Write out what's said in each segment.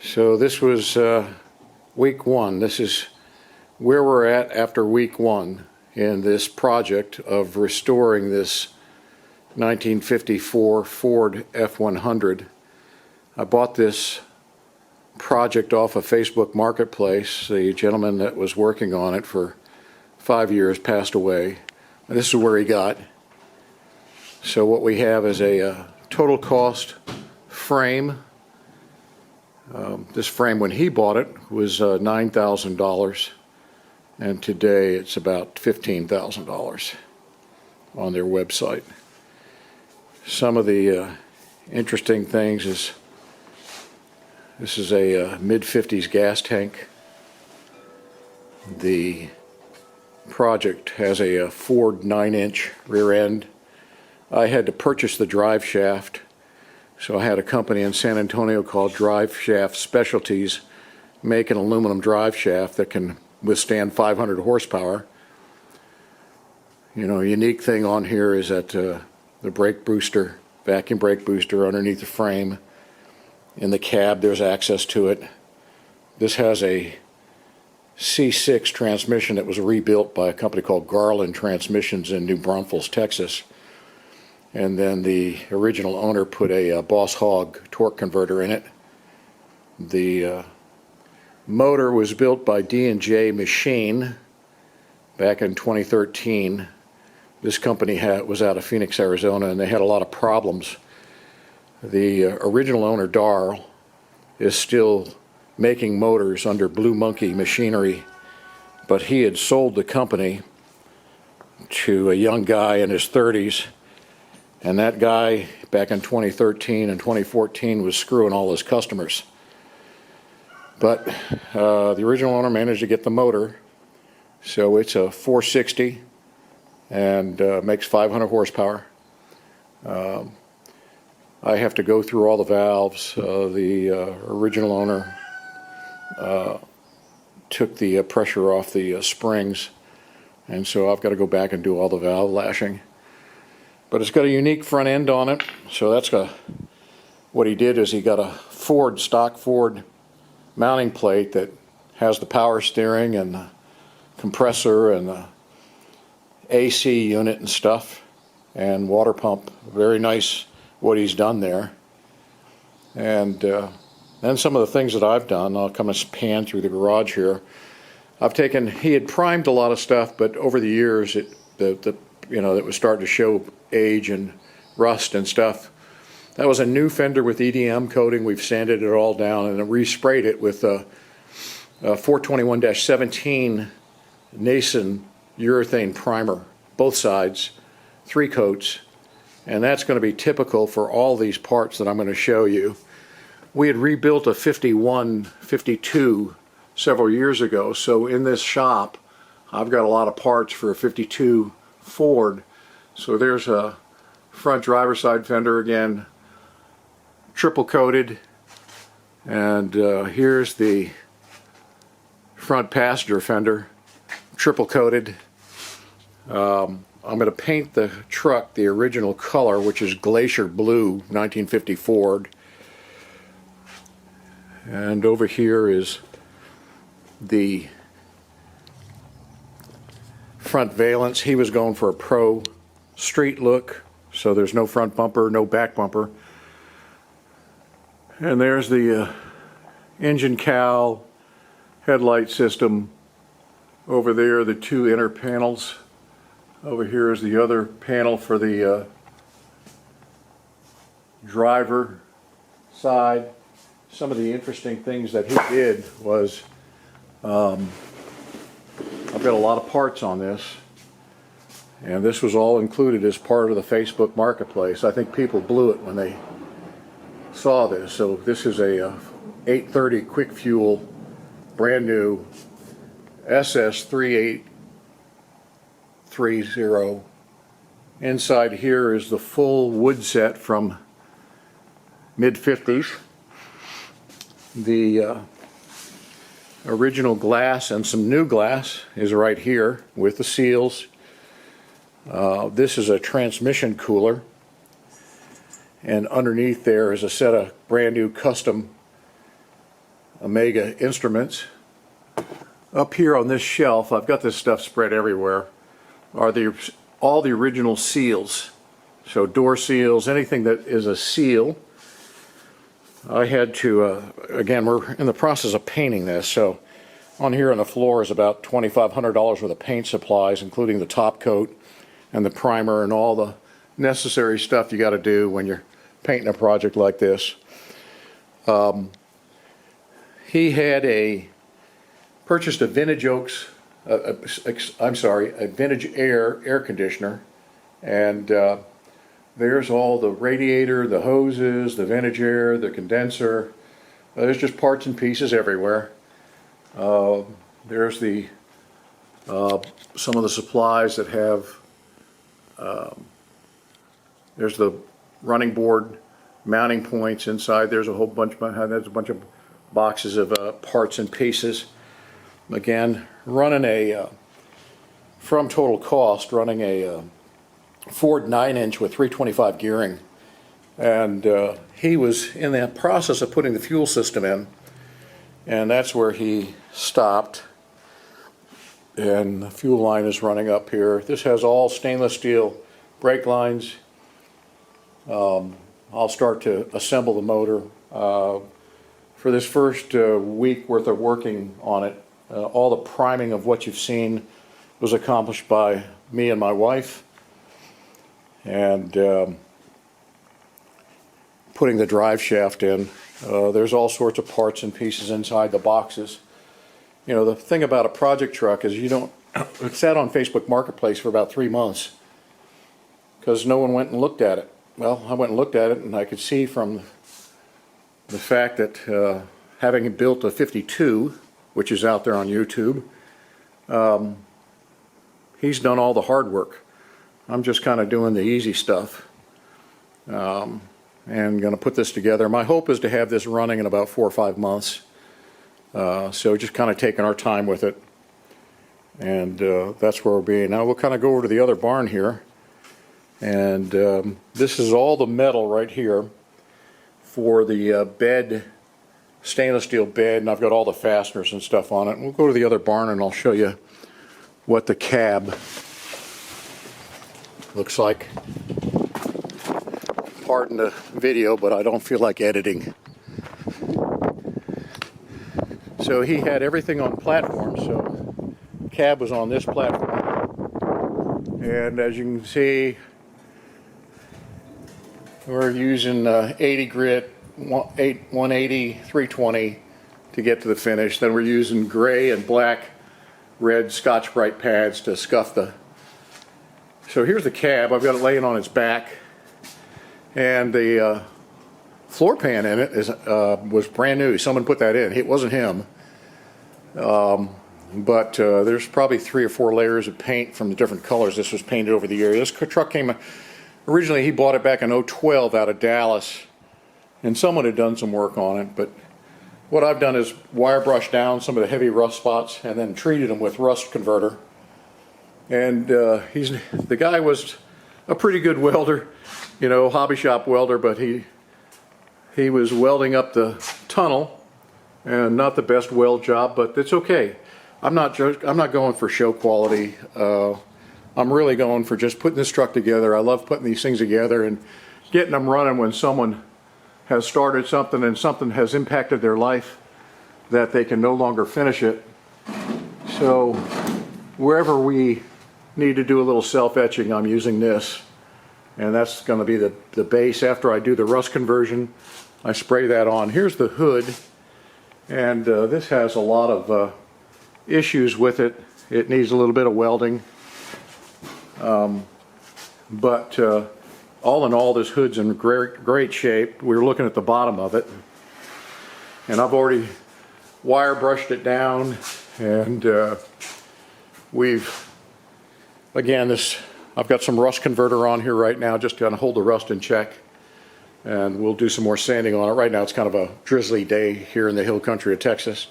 So this was week one. This is where we're at after week one in this project of restoring this 1954 Ford F100. I bought this project off of Facebook Marketplace. The gentleman that was working on it for 5 years passed away. And this is where he got. So what we have is a total cost frame. This frame, when he bought it, was $9,000, and today it's about $15,000 on their website. Some of the interesting things is this is a mid-50s gas tank. The project has a Ford 9-inch rear end. I had to purchase the drive shaft. So I had a company in San Antonio called Drive Shaft Specialties make an aluminum drive shaft that can withstand 500 horsepower. You know, a unique thing on here is that the brake booster, vacuum brake booster underneath the frame. In the cab there's access to it. This has a C6 transmission that was rebuilt by a company called Garland Transmissions in New Braunfels, Texas. And then the original owner put a Boss Hog torque converter in it. The motor was built by D&J Machine back in 2013. This company was out of Phoenix, Arizona, and they had a lot of problems. The original owner, Darl, is still making motors under Blue Monkey Machinery, but he had sold the company to a young guy in his 30s. And that guy, back in 2013 and 2014, was screwing all his customers. But the original owner managed to get the motor. So it's a 460 and makes 500 horsepower. I have to go through all the valves. The original owner took the pressure off the springs. And so I've got to go back and do all the valve lashing. But it's got a unique front end on it, so that's what he did is he got a stock Ford mounting plate that has the power steering and the compressor and the AC unit and stuff and water pump. Very nice what he's done there. And then some of the things that I've done, I'll come and pan through the garage here. He had primed a lot of stuff, but over the years it was starting to show age and rust and stuff. That was a new fender with EDM coating. We've sanded it all down and resprayed it with a 421-17 Nason urethane primer, both sides, 3 coats, and that's going to be typical for all these parts that I'm going to show you. We had rebuilt a 51, 52 several years ago, so in this shop I've got a lot of parts for a 52 Ford. So there's a front driver's side fender again, triple coated, and here's the front passenger fender, triple coated. I'm going to paint the truck the original color, which is Glacier Blue 1950 Ford. And over here is the front valance. He was going for a pro street look, so there's no front bumper, no back bumper. And there's the engine cowl, headlight system. Over there, the 2 inner panels. Over here is the other panel for the driver side. Some of the interesting things that he did was I've got a lot of parts on this, and this was all included as part of the Facebook Marketplace. I think people blew it when they saw this. So this is a 830 quick fuel, brand new SS3830. Inside here is the full wood set from mid-50s. The original glass and some new glass is right here with the seals. This is a transmission cooler, and underneath there is a set of brand new custom Omega Instruments. Up here on this shelf, I've got this stuff spread everywhere, are all the original seals. So door seals, anything that is a seal. I had to, again, we're in the process of painting this, so on here on the floor is about $2,500 worth of paint supplies, including the top coat and the primer and all the necessary stuff you got to do when you're painting a project like this. He had purchased a Vintage Oaks, a Vintage air conditioner, and there's all the radiator, the hoses, the Vintage air, the condenser. There's just parts and pieces everywhere. There's some of the supplies that have, there's the running board mounting points inside. There's a whole bunch, there's a bunch of boxes of parts and pieces. Again, running from total cost, running a Ford 9-inch with 325 gearing. And he was in the process of putting the fuel system in, and that's where he stopped. And the fuel line is running up here. This has all stainless steel brake lines. I'll start to assemble the motor. For this first week worth of working on it, all the priming of what you've seen was accomplished by me and my wife, and putting the drive shaft in. There's all sorts of parts and pieces inside the boxes. You know, the thing about a project truck is it sat on Facebook Marketplace for about 3 months because no one went and looked at it. Well, I went and looked at it, and I could see from the fact that having built a 52, which is out there on YouTube, he's done all the hard work. I'm just kind of doing the easy stuff, and going to put this together. My hope is to have this running in about 4 or 5 months. So just kind of taking our time with it, and that's where we'll be. Now we'll kind of go over to the other barn here, and this is all the metal right here for the bed, stainless steel bed, and I've got all the fasteners and stuff on it. And we'll go to the other barn and I'll show you what the cab looks like. Pardon the video, but I don't feel like editing. So he had everything on platforms, so the cab was on this platform. And as you can see, we're using 80 grit, 180, 320 to get to the finish. Then we're using gray and black, red Scotch-Brite pads to scuff the. So here's the cab. I've got it laying on its back, and the floor pan in it was brand new. Someone put that in. It wasn't him. But there's probably 3 or 4 layers of paint from the different colors. This was painted over the year. This truck came, originally he bought it back in 2012 out of Dallas, and someone had done some work on it. But what I've done is wire brush down some of the heavy rust spots and then treated them with rust converter. And the guy was a pretty good welder, you know, hobby shop welder, but he was welding up the tunnel, and not the best weld job, but it's okay. I'm not going for show quality. I'm really going for just putting this truck together. I love putting these things together and getting them running when someone has started something and something has impacted their life that they can no longer finish it. So wherever we need to do a little self-etching, I'm using this, and that's going to be the base. After I do the rust conversion, I spray that on. Here's the hood, and this has a lot of issues with it. It needs a little bit of welding, but all in all, this hood's in great shape. We were looking at the bottom of it, and I've already wire brushed it down, and I've got some rust converter on here right now just to kind of hold the rust in check, and we'll do some more sanding on it. Right now it's kind of a drizzly day here in the hill country of Texas,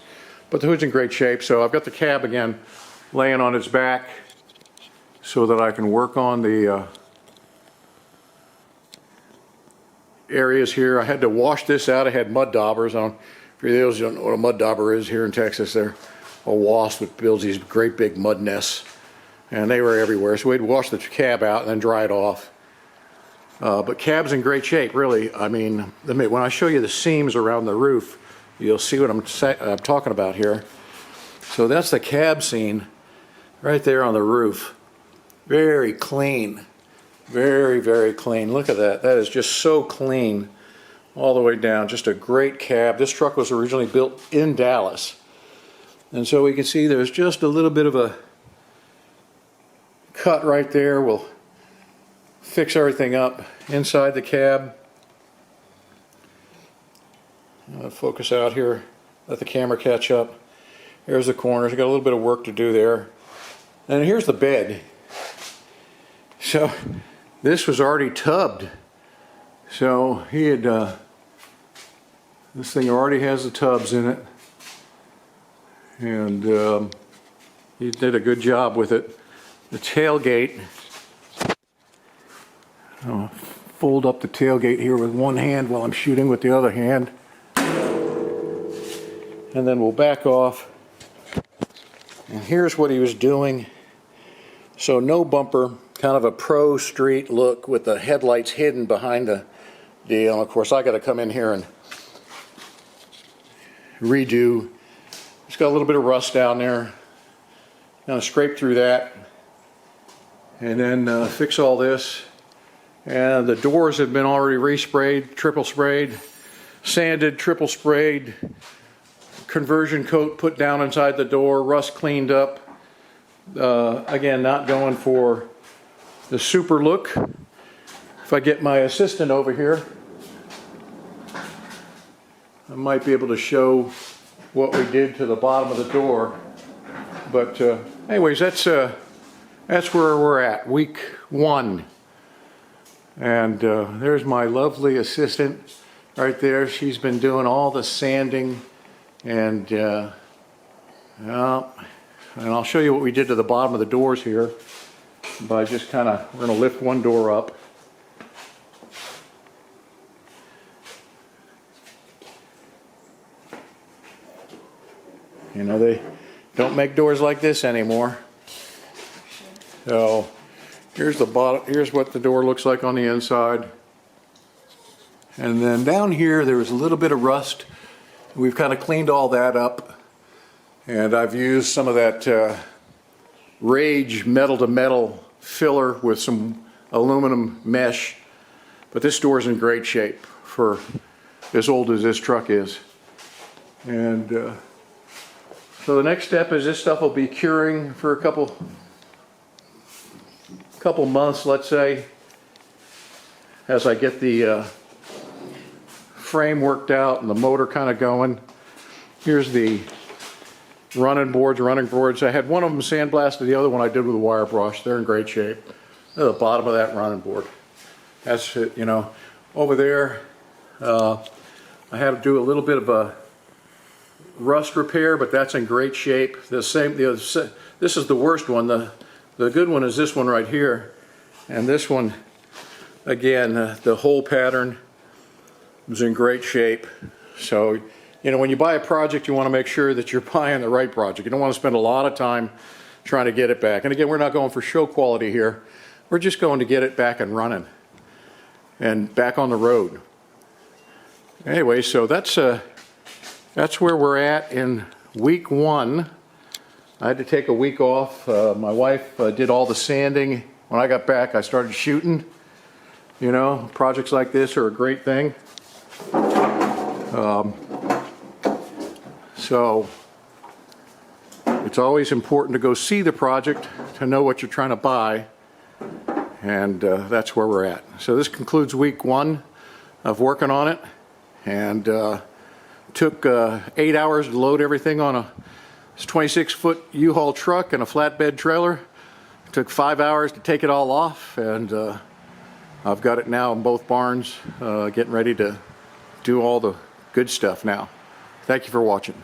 but the hood's in great shape. So I've got the cab again laying on its back so that I can work on the areas here. I had to wash this out. I had mud daubers. I'm For those who don't know what a mud dauber is, here in Texas, they're a wasp that builds these great big mud nests. And they were everywhere, so we'd wash the cab out and then dry it off. But cab's in great shape, really. I mean, when I show you the seams around the roof, you'll see what I'm talking about here. So that's the cab scene right there on the roof. Very clean. Very, very clean. Look at that. That is just so clean all the way down. Just a great cab. This truck was originally built in Dallas. And so we can see there's just a little bit of a cut right there. We'll fix everything up inside the cab. Focus out here. Let the camera catch up. Here's the corners. Got a little bit of work to do there. And here's the bed. So this was already tubbed. So he had this thing already has the tubs in it, and he did a good job with it. The tailgate, I'll fold up the tailgate here with one hand while I'm shooting with the other hand, and then we'll back off. And here's what he was doing. So no bumper, kind of a pro street look with the headlights hidden behind the deal. And of course I got to come in here and redo. It's got a little bit of rust down there. Gonna scrape through that and then fix all this. And the doors have been already resprayed, triple sprayed, sanded, triple sprayed, conversion coat put down inside the door, rust cleaned up. Again, not going for the super look. If I get my assistant over here, I might be able to show what we did to the bottom of the door. But anyways, that's where we're at, week 1. And there's my lovely assistant right there. She's been doing all the sanding, and I'll show you what we did to the bottom of the doors here by just kind of, we're going to lift one door up. You know, they don't make doors like this anymore. So here's the bottom, here's what the door looks like on the inside. And then down here there was a little bit of rust. We've kind of cleaned all that up. And I've used some of that Rage metal to metal filler with some aluminum mesh. But this door is in great shape for as old as this truck is. And so the next step is this stuff will be curing for a couple months, let's say, as I get the frame worked out and the motor kind of going. Here's the running boards. I had one of them sandblasted, the other one I did with a wire brush. They're in great shape. They're the bottom of that running board. That's it, you know. Over there, I had to do a little bit of a rust repair, but that's in great shape. This is the worst one. The good one is this one right here, and this one, again, the whole pattern is in great shape. So, you know, when you buy a project, you want to make sure that you're buying the right project. You don't want to spend a lot of time trying to get it back. And again, we're not going for show quality here. We're just going to get it back and running and back on the road. Anyway, so that's where we're at in week 1. I had to take a week off. My wife did all the sanding. When I got back, I started shooting. You know, projects like this are a great thing. So it's always important to go see the project to know what you're trying to buy, and that's where we're at. So this concludes week 1 of working on it, and took 8 hours to load everything on a 26-foot U-Haul truck and a flatbed trailer. It took 5 hours to take it all off, and I've got it now in both barns, getting ready to do all the good stuff now. Thank you for watching.